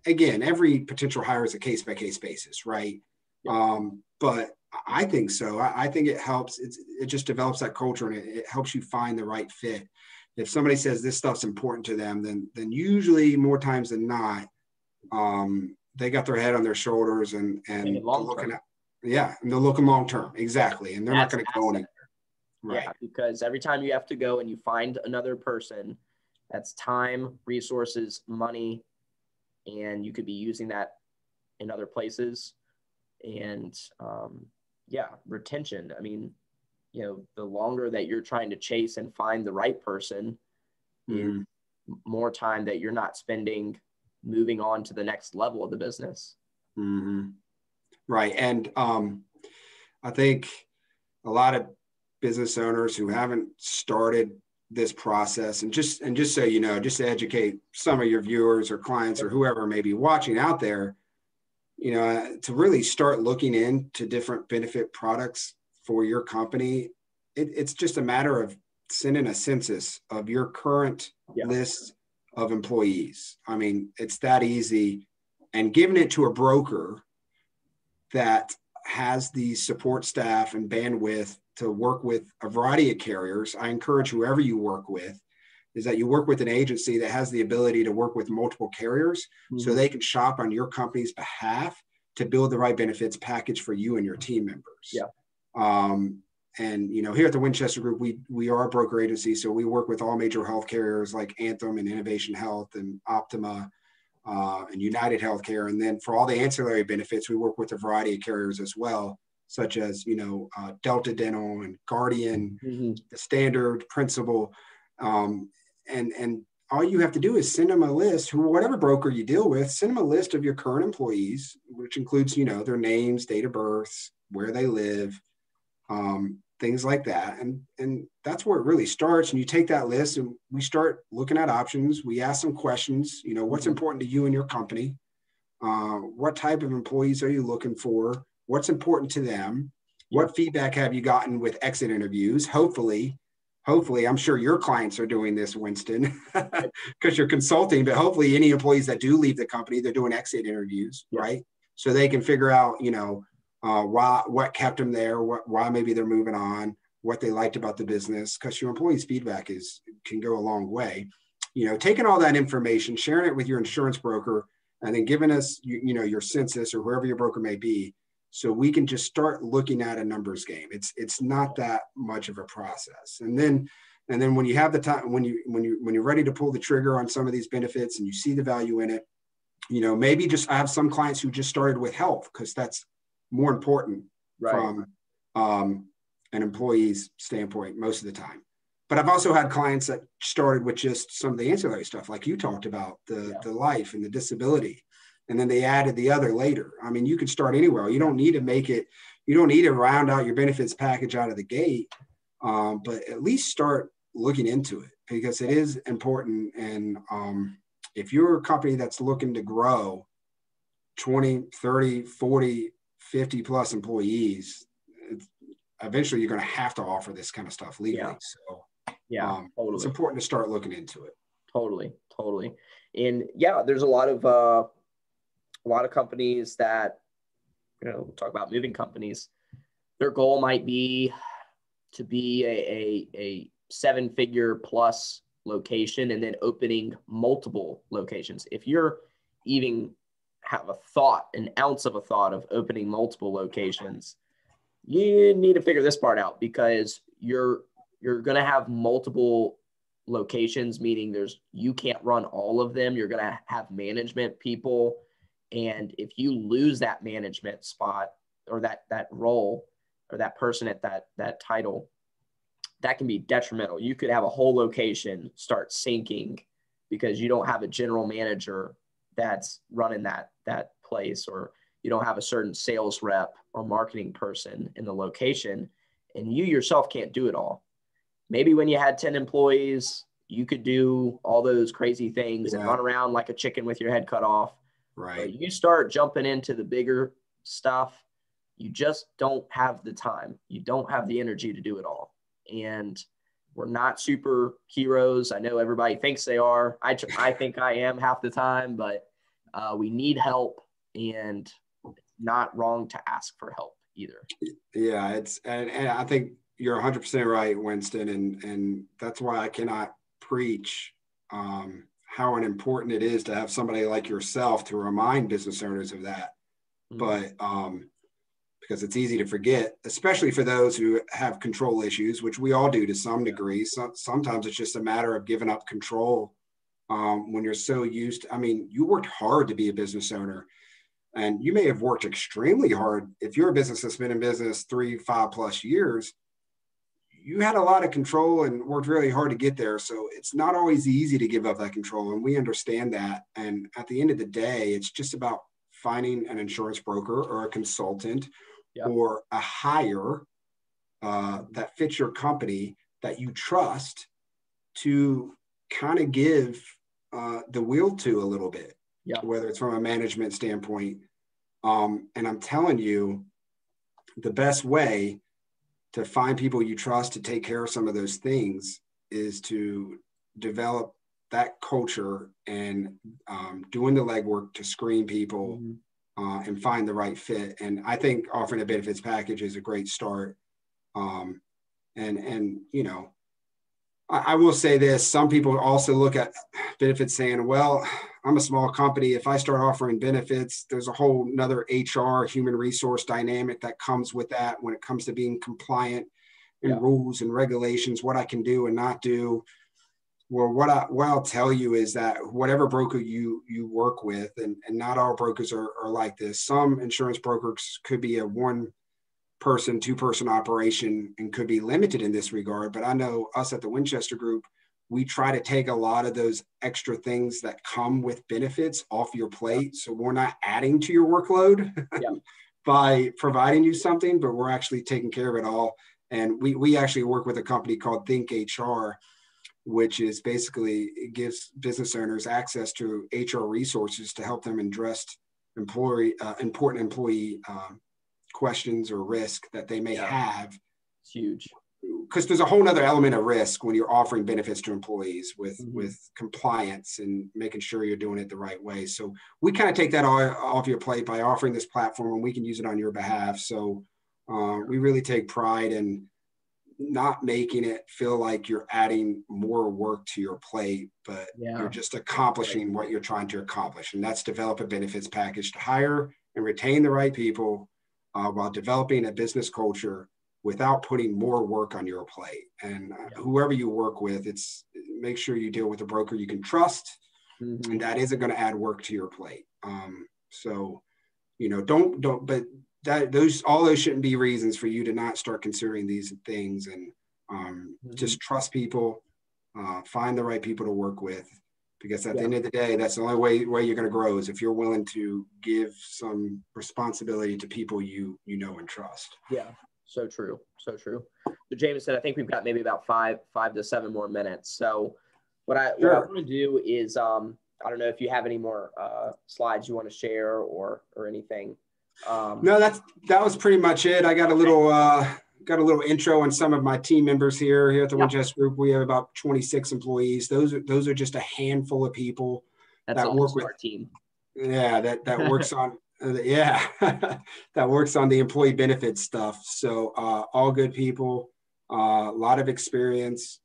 again, every potential hire is a case-by-case basis, right? Yeah. But I think so. I think it helps. It just develops that culture, and it helps you find the right fit. If somebody says this stuff's important to them, then usually more times than not, they got their head on their shoulders and they're looking at, and they're looking long-term. Exactly. And they're not going to go anywhere. Right. Yeah, because every time you have to go and you find another person, that's time, resources, money, and you could be using that in other places. And retention. I mean, the longer that you're trying to chase and find the right person, is more time that you're not spending moving on to the next level of the business. Right. And I think a lot of business owners who haven't started this process, and just so you know, just to educate some of your viewers or clients or whoever may be watching out there, to really start looking into different benefit products for your company, it's just a matter of sending a census of your current list of employees. I mean, it's that easy, and giving it to a broker that has the support staff and bandwidth to work with a variety of carriers. I encourage whoever you work with is that you work with an agency that has the ability to work with multiple carriers, so they can shop on your company's behalf to build the right benefits package for you and your team members. And, here at the Winchester Group, we are a broker agency. So we work with all major health carriers like Anthem and Innovation Health and Optima and United Healthcare. And then for all the ancillary benefits, we work with a variety of carriers as well, such as, Delta Dental and Guardian, the Standard, Principal. And all you have to do is send them a list, whatever broker you deal with, send them a list of your current employees, which includes, their names, date of birth, where they live, things like that. And that's where it really starts. And you take that list and we start looking at options. We ask some questions, what's important to you and your company? What type of employees are you looking for? What's important to them? What feedback have you gotten with exit interviews? Hopefully, I'm sure your clients are doing this, Winston, because you're consulting, but hopefully any employees that do leave the company, they're doing exit interviews, right? So they can figure out, what kept them there, why maybe they're moving on, what they liked about the business, because your employees' feedback can go a long way. Taking all that information, sharing it with your insurance broker, and then giving us, your census or whoever your broker may be, so we can just start looking at a numbers game. It's not that much of a process. And then when you have the time, when you're ready to pull the trigger on some of these benefits and you see the value in it, maybe I have some clients who just started with health because that's more important from an employee's standpoint most of the time. But I've also had clients that started with just some of the ancillary stuff, like you talked about, the life and the disability. And then they added the other later. I mean, you could start anywhere. You don't need to round out your benefits package out of the gate, but at least start looking into it because it is important. And if you're a company that's looking to grow 20, 30, 40, 50 plus employees, eventually you're going to have to offer this kind of stuff legally. So totally. It's important to start looking into it. Totally. And there's a lot of companies that, we'll talk about moving companies. Their goal might be to be a 7-figure plus location and then opening multiple locations. If you're even have an ounce of a thought of opening multiple locations, you need to figure this part out because you're going to have multiple locations, meaning you can't run all of them. You're going to have management people. And if you lose that management spot or that role or that person at that title, that can be detrimental. You could have a whole location start sinking because you don't have a general manager that's running that place, or you don't have a certain sales rep or marketing person in the location, and you yourself can't do it all. Maybe when you had 10 employees, you could do all those crazy things and run around like a chicken with your head cut off. Right. But you start jumping into the bigger stuff, you just don't have the time. You don't have the energy to do it all. And we're not superheroes. I know everybody thinks they are. I think I am half the time, but we need help, and it's not wrong to ask for help either. Yeah, and I think you're 100% right, Winston. And that's why I cannot preach how important it is to have somebody like yourself to remind business owners of that. But because it's easy to forget, especially for those who have control issues, which we all do to some degree. Sometimes it's just a matter of giving up control when you're so used to, you worked hard to be a business owner, and you may have worked extremely hard. If you're a business that's been in business 3-5 plus years, you had a lot of control and worked really hard to get there. So it's not always easy to give up that control. And we understand that. And at the end of the day, it's just about finding an insurance broker or a consultant or a hire that fits your company that you trust to kind of give the wheel to a little bit, whether it's from a management standpoint. And I'm telling you, the best way to find people you trust to take care of some of those things is to develop that culture and doing the legwork to screen people and find the right fit. And I think offering a benefits package is a great start. I will say this, some people also look at benefits saying, well, I'm a small company. If I start offering benefits, there's a whole nother HR human resource dynamic that comes with that when it comes to being compliant and rules and regulations, what I can do and not do. Well, what I'll tell you is that whatever broker you work with, and not all brokers are like this. Some insurance brokers could be a 1-person, 2-person operation and could be limited in this regard. But I know us at the Winchester Group, we try to take a lot of those extra things that come with benefits off your plate. So we're not adding to your workload by providing you something, but we're actually taking care of it all. And we actually work with a company called Think HR, which is basically, it gives business owners access to HR resources to help them address important employee questions or risk that they may have. It's huge. Because there's a whole nother element of risk when you're offering benefits to employees with compliance and making sure you're doing it the right way. So we kind of take that all off your plate by offering this platform, and we can use it on your behalf. So we really take pride in not making it feel like you're adding more work to your plate, but you're just accomplishing what you're trying to accomplish. And that's develop a benefits package to hire and retain the right people while developing a business culture without putting more work on your plate. And whoever you work with, make sure you deal with a broker you can trust, and that isn't going to add work to your plate. So, but all those shouldn't be reasons for you to not start considering these things, and just trust people, find the right people to work with, because at the end of the day, that's the only way you're going to grow is if you're willing to give some responsibility to people you know and trust. Yeah. So true. So true. So Jamison, I think we've got maybe about 5 to 7 more minutes. So what I want to do is, I don't know if you have any more slides you want to share or anything. No, that was pretty much it. I got a little intro on some of my team members here at the Winchester Group. We have about 26 employees. Those are just a handful of people that work with our team. Yeah, that works on. That works on the employee benefits stuff. So all good people, a lot of experience.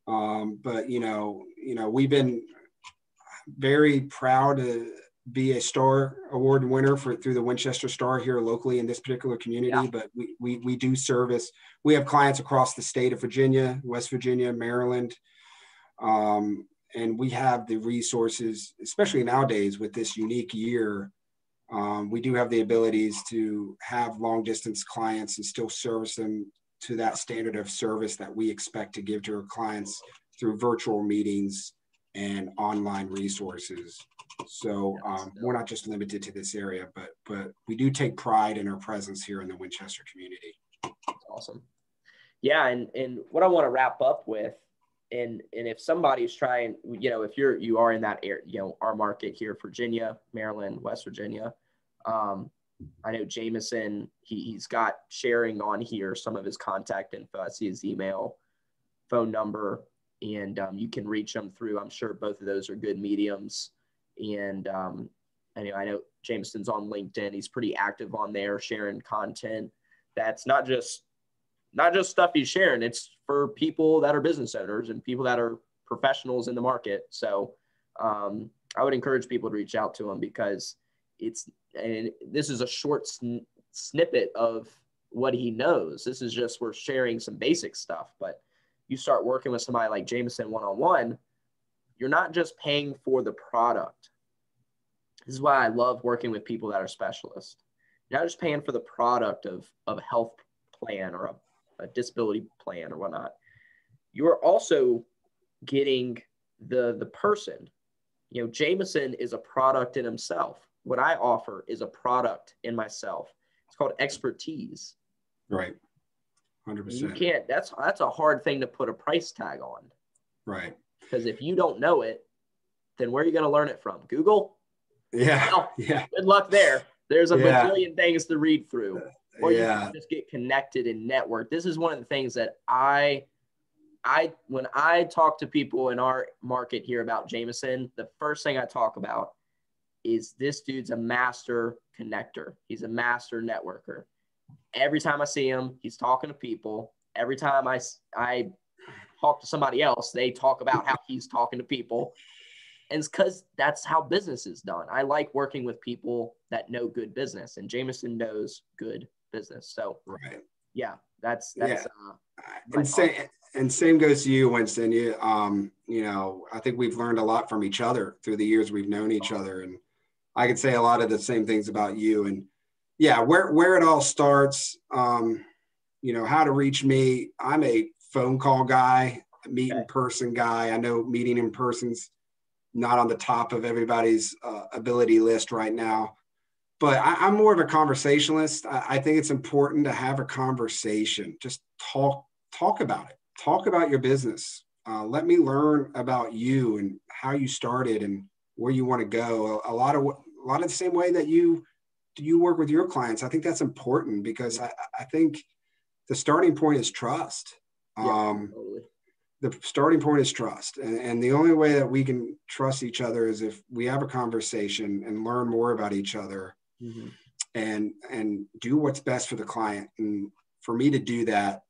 But we've been very proud to be a Star Award winner through the Winchester Star here locally in this particular community. But we do service. We have clients across the state of Virginia, West Virginia, Maryland. And we have the resources, especially nowadays with this unique year. We do have the abilities to have long distance clients and still service them to that standard of service that we expect to give to our clients through virtual meetings and online resources. So we're not just limited to this area, but we do take pride in our presence here in the Winchester community. That's awesome. Yeah. And what I want to wrap up with, and if somebody's trying, if you are in that area, our market here, Virginia, Maryland, West Virginia, I know Jamison, he's got sharing on here some of his contact info. I see his email, phone number, and you can reach him through. I'm sure both of those are good mediums. And anyway, I know Jamison's on LinkedIn. He's pretty active on there, sharing content. That's not just stuff he's sharing. It's for people that are business owners and people that are professionals in the market. So I would encourage people to reach out to him, because this is a short snippet of what he knows. This is just, we're sharing some basic stuff, but you start working with somebody like Jamison one-on-one, you're not just paying for the product. This is why I love working with people that are specialists. You're not just paying for the product of a health plan or a disability plan or whatnot. You are also getting the person. Jamison is a product in himself. What I offer is a product in myself. It's called expertise. Right. 100%. You can't, that's a hard thing to put a price tag on. Right. Because if you don't know it, then where are you going to learn it from? Google? Yeah. Well, yeah. Good luck there. There's a bajillion things to read through. Or you can just get connected and network. This is one of the things that when I talk to people in our market here about Jamison, the first thing I talk about is this dude's a master connector. He's a master networker. Every time I see him, he's talking to people. Every time I talk to somebody else, they talk about how he's talking to people. And it's because that's how business is done. I like working with people that know good business, and Jamison knows good business. So right. Yeah, that's and same goes to you, Winston. I think we've learned a lot from each other through the years we've known each other. And I could say a lot of the same things about you. And yeah, where it all starts, how to reach me. I'm a phone call guy, meet in person guy. I know meeting in person's not on the top of everybody's ability list right now, but I'm more of a conversationalist. I think it's important to have a conversation. Just talk about it. Talk about your business. Let me learn about you and how you started and where you want to go. A lot of the same way that you work with your clients. I think that's important because I think the starting point is trust. Totally. The starting point is trust. And the only way that we can trust each other is if we have a conversation and learn more about each other and do what's best for the client. And for me to do that,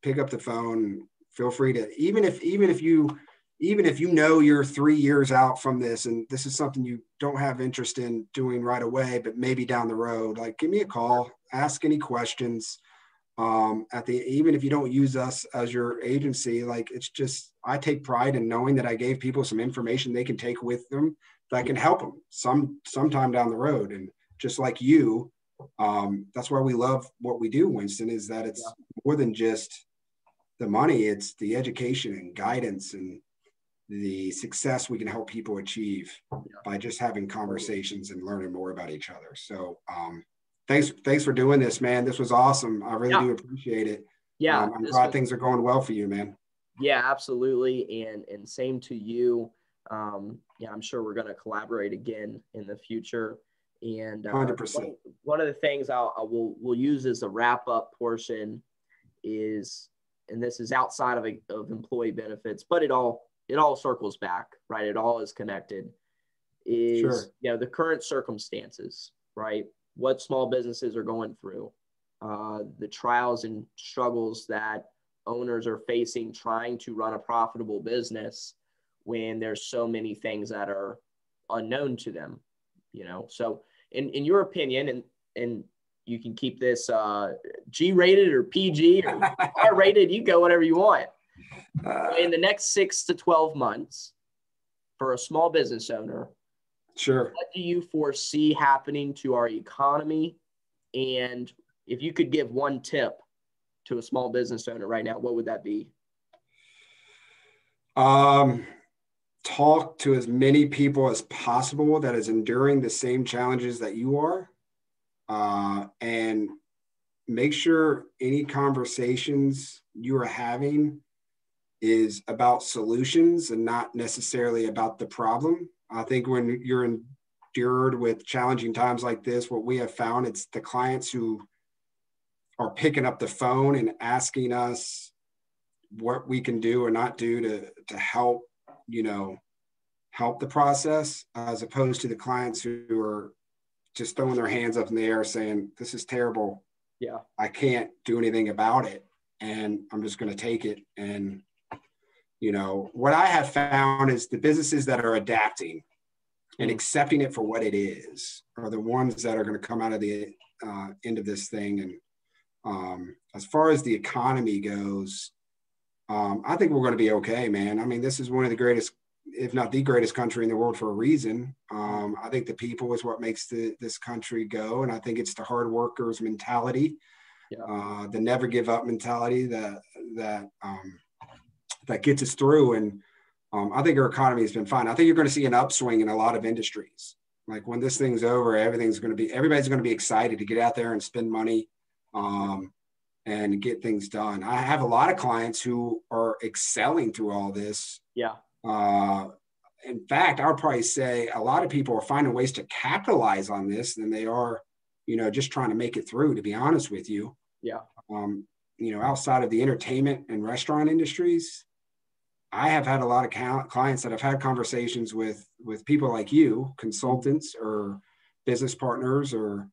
pick up the phone, feel free to, even if you you're 3 years out from this and this is something you don't have interest in doing right away, but maybe down the road, like give me a call, ask any questions. Even if you don't use us as your agency, like it's just, I take pride in knowing that I gave people some information they can take with them that can help them sometime down the road. And just like you, that's why we love what we do, Winston, is that it's more than just the money. It's the education and guidance and the success we can help people achieve by just having conversations and learning more about each other. So, thanks for doing this, man. This was awesome. I really do appreciate it. Yeah. I'm glad things are going well for you, man. Yeah, absolutely. And same to you. I'm sure we're going to collaborate again in the future. And 100%. One of the things we'll use as a wrap up portion is, and this is outside of employee benefits, but it all circles back, right? It all is connected. Is the current circumstances, right? What small businesses are going through, the trials and struggles that owners are facing trying to run a profitable business when there's so many things that are unknown to them, So in your opinion, and you can keep this G-rated or PG or R-rated, you go whatever you want. In the next 6 to 12 months for a small business owner, sure, what do you foresee happening to our economy? And if you could give one tip to a small business owner right now, what would that be? Talk to as many people as possible that is enduring the same challenges that you are, and make sure any conversations you are having is about solutions and not necessarily about the problem. I think when you're endured with challenging times like this, what we have found, it's the clients who are picking up the phone and asking us what we can do or not do to help, help the process, as opposed to the clients who are just throwing their hands up in the air saying, this is terrible. Yeah, I can't do anything about it. And I'm just going to take it. And, what I have found is the businesses that are adapting and accepting it for what it is are the ones that are going to come out of the end of this thing. And as far as the economy goes, I think we're going to be okay, man. I mean, this is one of the greatest, if not the greatest country in the world for a reason. I think the people is what makes this country go. And I think it's the hard workers mentality, the never give up mentality that gets us through. And I think our economy has been fine. I think you're going to see an upswing in a lot of industries. Like when this thing's over, everybody's going to be excited to get out there and spend money and get things done. I have a lot of clients who are excelling through all this. Yeah. In fact, I would probably say a lot of people are finding ways to capitalize on this than they are, just trying to make it through, to be honest with you. Yeah. Outside of the entertainment and restaurant industries, I have had a lot of clients that have had conversations with people like you, consultants or business partners or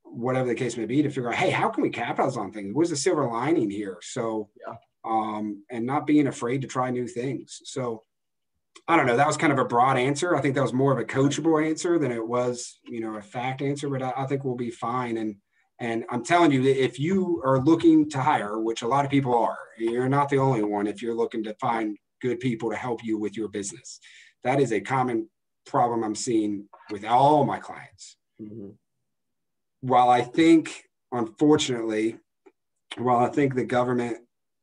whatever the case may be, to figure out, hey, how can we capitalize on things? What's the silver lining here? So, and not being afraid to try new things. So I don't know. That was kind of a broad answer. I think that was more of a coachable answer than it was, a fact answer, but I think we'll be fine. And And I'm telling you that if you are looking to hire, which a lot of people are, you're not the only one. If you're looking to find good people to help you with your business, that is a common problem I'm seeing with all my clients. Mm-hmm. While I think, unfortunately, the government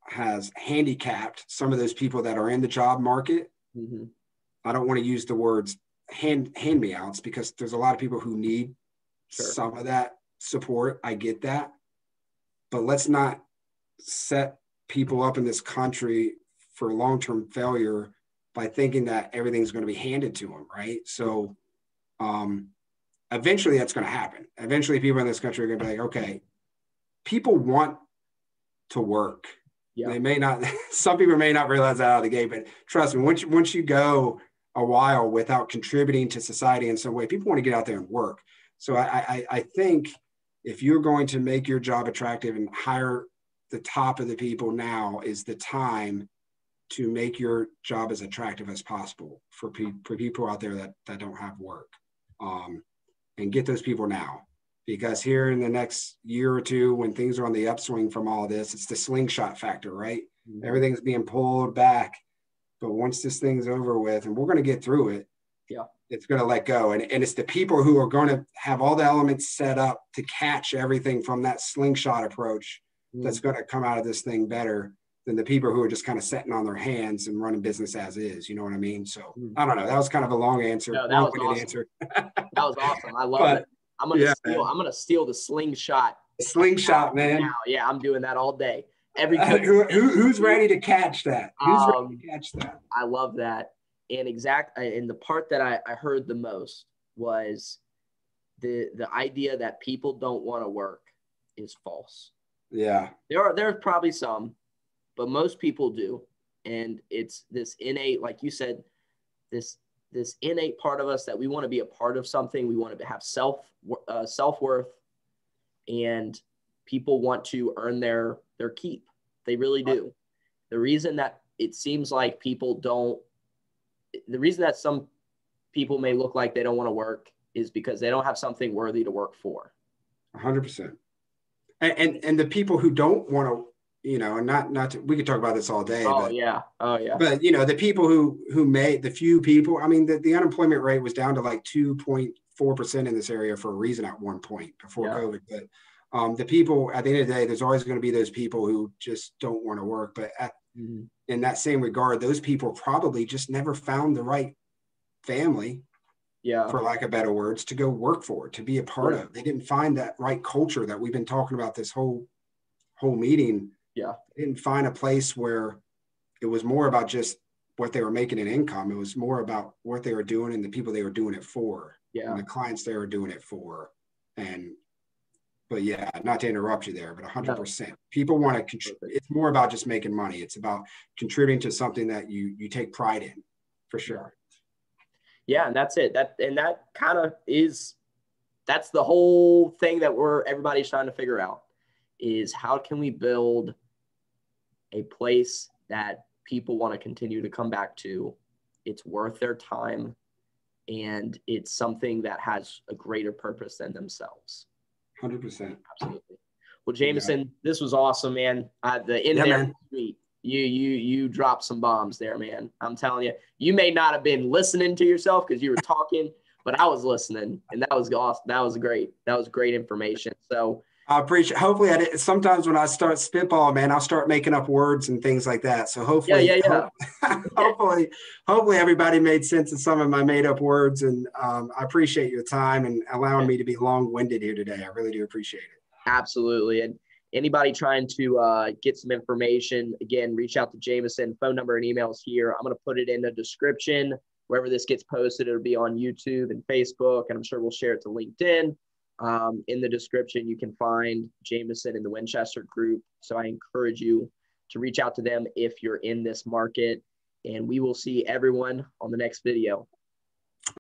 has handicapped some of those people that are in the job market, mm-hmm. I don't want to use the words hand-me-outs, because there's a lot of people who need some of that support. I get that. But let's not set people up in this country for long-term failure by thinking that everything's going to be handed to them, right? So eventually that's going to happen. Eventually people in this country are going to be like, okay, people want to work. Yeah. They may not, some people may not realize that out of the gate, but trust me, once you go a while without contributing to society in some way, people want to get out there and work. So I think if you're going to make your job attractive and hire the top of the people, now is the time to make your job as attractive as possible for people out there that don't have work, and get those people now. Because here in the next year or two, when things are on the upswing from all of this, it's the slingshot factor, right? Mm-hmm. Everything's being pulled back. But once this thing's over with, and we're going to get through it, yeah, it's going to let go. And it's the people who are going to have all the elements set up to catch everything from that slingshot approach that's going to come out of this thing better than the people who are just kind of sitting on their hands and running business as is. You know what I mean? So I don't know. That was kind of a long answer. No, that was awesome. Answer. That was awesome. I love it. I'm gonna steal the slingshot. Slingshot, man. Now. Yeah, I'm doing that all day. Who's ready to catch that? Who's ready to catch that? I love that. And the part that I heard the most was the idea that people don't want to work is false. Yeah. There's probably some, but most people do. And it's this innate, like you said, this innate part of us that we want to be a part of something. We want to have self-worth, and people want to earn their keep. They really do. The reason that it seems like the reason that some people may look like they don't want to work is because they don't have something worthy to work for. 100%. And the people who don't want to, we could talk about this all day. Oh yeah. But the people who made, the few people, I mean, the unemployment rate was down to like 2.4% in this area for a reason at one point before COVID. But the people, at the end of the day, there's always going to be those people who just don't want to work. But in that same regard, those people probably just never found the right family, for lack of better words, to go work for, to be a part of. They didn't find that right culture that we've been talking about this whole meeting. Yeah. They didn't find a place where it was more about just what they were making in income. It was more about what they were doing and the people they were doing it for, and the clients they were doing it for. But yeah, not to interrupt you there, but 100%. People want to contribute. It's more about just making money. It's about contributing to something that you take pride in, for sure. Yeah, and that's it. That's the whole thing that everybody's trying to figure out, is how can we build a place that people want to continue to come back to. It's worth their time, and it's something that has a greater purpose than themselves. 100%. Absolutely. Well, Jamison, this was awesome, man. The in-depth suite. You dropped some bombs there, man. I'm telling you, you may not have been listening to yourself because you were talking, but I was listening, and that was awesome. That was great. That was great information. So I appreciate. Hopefully, sometimes when I start spitball, man, I'll start making up words and things like that. So hopefully, hopefully everybody made sense of some of my made up words. And I appreciate your time and allowing me to be long-winded here today. I really do appreciate it. Absolutely. And anybody trying to get some information, again, reach out to Jamison. Phone number and emails here. I'm going to put it in the description. Wherever this gets posted, it'll be on YouTube and Facebook, and I'm sure we'll share it to LinkedIn. In the description, you can find Jamison in the Winchester Group. So I encourage you to reach out to them if you're in this market, and we will see everyone on the next video.